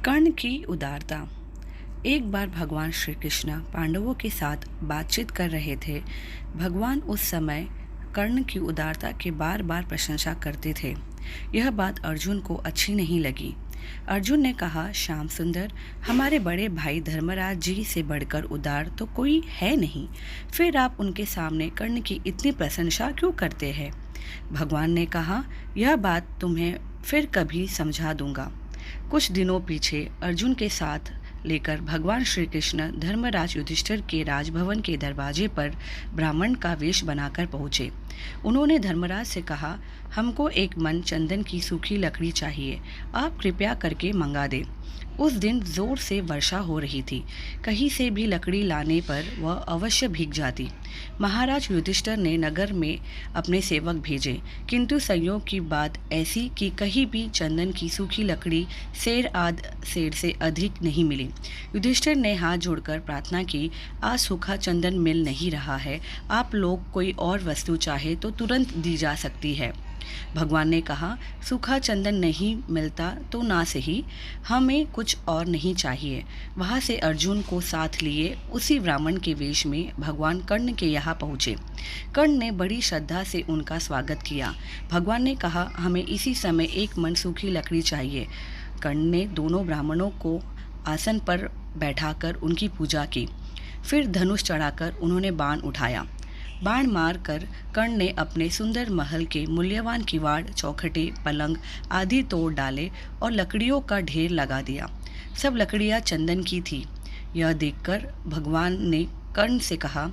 कर्ण की उदारता। एक बार भगवान श्री कृष्ण पांडवों के साथ बातचीत कर रहे थे। भगवान उस समय कर्ण की उदारता की बार बार प्रशंसा करते थे। यह बात अर्जुन को अच्छी नहीं लगी। अर्जुन ने कहा, श्याम सुंदर, हमारे बड़े भाई धर्मराज जी से बढ़कर उदार तो कोई है नहीं, फिर आप उनके सामने कर्ण की इतनी प्रशंसा क्यों करते हैं? भगवान ने कहा, यह बात तुम्हें फिर कभी समझा दूंगा। कुछ दिनों पीछे अर्जुन के साथ लेकर भगवान श्री कृष्ण धर्मराज युधिष्ठिर के राजभवन के दरवाजे पर ब्राह्मण का वेश बनाकर पहुँचे। उन्होंने धर्मराज से कहा, हमको एक मन चंदन की सूखी लकड़ी चाहिए, आप कृपया करके मंगा दें। उस दिन जोर से वर्षा हो रही थी। कहीं से भी लकड़ी लाने पर वह अवश्य भीग जाती। महाराज युधिष्ठिर ने नगर में अपने सेवक भेजे, किंतु संयोग की बात ऐसी कि कहीं भी चंदन की सूखी लकड़ी सेर से अधिक नहीं मिली। युधिष्ठिर ने हाथ जोड़कर प्रार्थना की, आज सूखा चंदन मिल नहीं रहा है, आप लोग कोई और वस्तु चाहे तो तुरंत दी जा सकती है। भगवान ने कहा, सूखा चंदन नहीं मिलता तो ना सही, हमें कुछ और नहीं चाहिए। वहाँ से अर्जुन को साथ लिए उसी ब्राह्मण के वेश में भगवान कर्ण के यहाँ पहुँचे। कर्ण ने बड़ी श्रद्धा से उनका स्वागत किया। भगवान ने कहा, हमें इसी समय एक मन सूखी लकड़ी चाहिए। कर्ण ने दोनों ब्राह्मणों को आसन पर बैठाकर उनकी पूजा की। फिर धनुष चढ़ाकर उन्होंने बाण उठाया। बाण मारकर कर्ण ने अपने सुंदर महल के मूल्यवान किवाड़, चौखटे, पलंग आदि तोड़ डाले और लकड़ियों का ढेर लगा दिया। सब लकड़ियां चंदन की थी। यह देखकर भगवान ने कर्ण से कहा,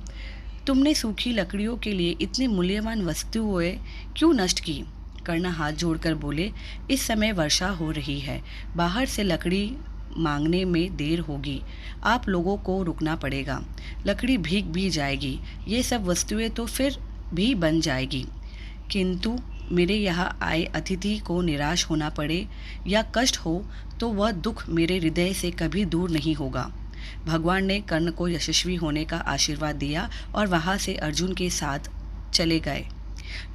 तुमने सूखी लकड़ियों के लिए इतनी मूल्यवान वस्तुएं क्यों नष्ट की? कर्ण हाथ जोड़कर बोले, इस समय वर्षा हो रही है, बाहर से लकड़ी मांगने में देर होगी, आप लोगों को रुकना पड़ेगा, लकड़ी भीग भी जाएगी, ये सब वस्तुएं तो फिर भी बन जाएगी, किंतु मेरे यहाँ आए अतिथि को निराश होना पड़े या कष्ट हो तो वह दुख मेरे हृदय से कभी दूर नहीं होगा। भगवान ने कर्ण को यशस्वी होने का आशीर्वाद दिया और वहाँ से अर्जुन के साथ चले गए।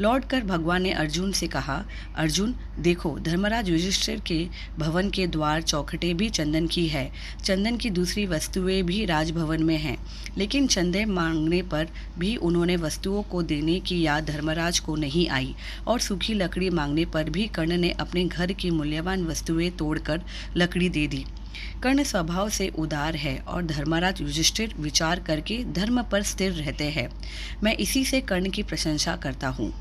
लौटकर भगवान ने अर्जुन से कहा, अर्जुन देखो, धर्मराज युधिष्ठिर के भवन के द्वार चौखटे भी चंदन की है, चंदन की दूसरी वस्तुएं भी राजभवन में हैं, लेकिन चंदे मांगने पर भी उन्होंने वस्तुओं को देने की याद धर्मराज को नहीं आई और सूखी लकड़ी मांगने पर भी कर्ण ने अपने घर की मूल्यवान वस्तुएं तोड़कर लकड़ी दे दी। कर्ण स्वभाव से उदार है और धर्मराज युधिष्ठिर विचार करके धर्म पर स्थिर रहते हैं। मैं इसी से कर्ण की प्रशंसा करता हूँ।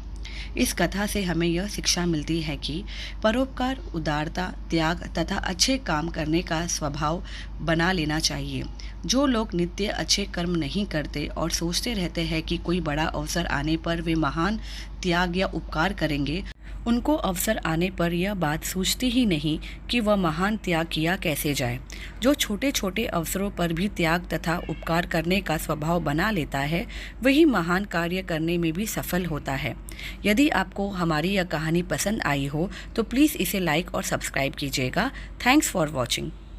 इस कथा से हमें यह शिक्षा मिलती है कि परोपकार, उदारता, त्याग तथा अच्छे काम करने का स्वभाव बना लेना चाहिए। जो लोग नित्य अच्छे कर्म नहीं करते और सोचते रहते हैं कि कोई बड़ा अवसर आने पर वे महान त्याग या उपकार करेंगे, उनको अवसर आने पर यह बात सूझती ही नहीं कि वह महान त्याग किया कैसे जाए। जो छोटे छोटे अवसरों पर भी त्याग तथा उपकार करने का स्वभाव बना लेता है, वही महान कार्य करने में भी सफल होता है। यदि आपको हमारी यह कहानी पसंद आई हो तो प्लीज़ इसे लाइक और सब्सक्राइब कीजिएगा। Thanks for watching.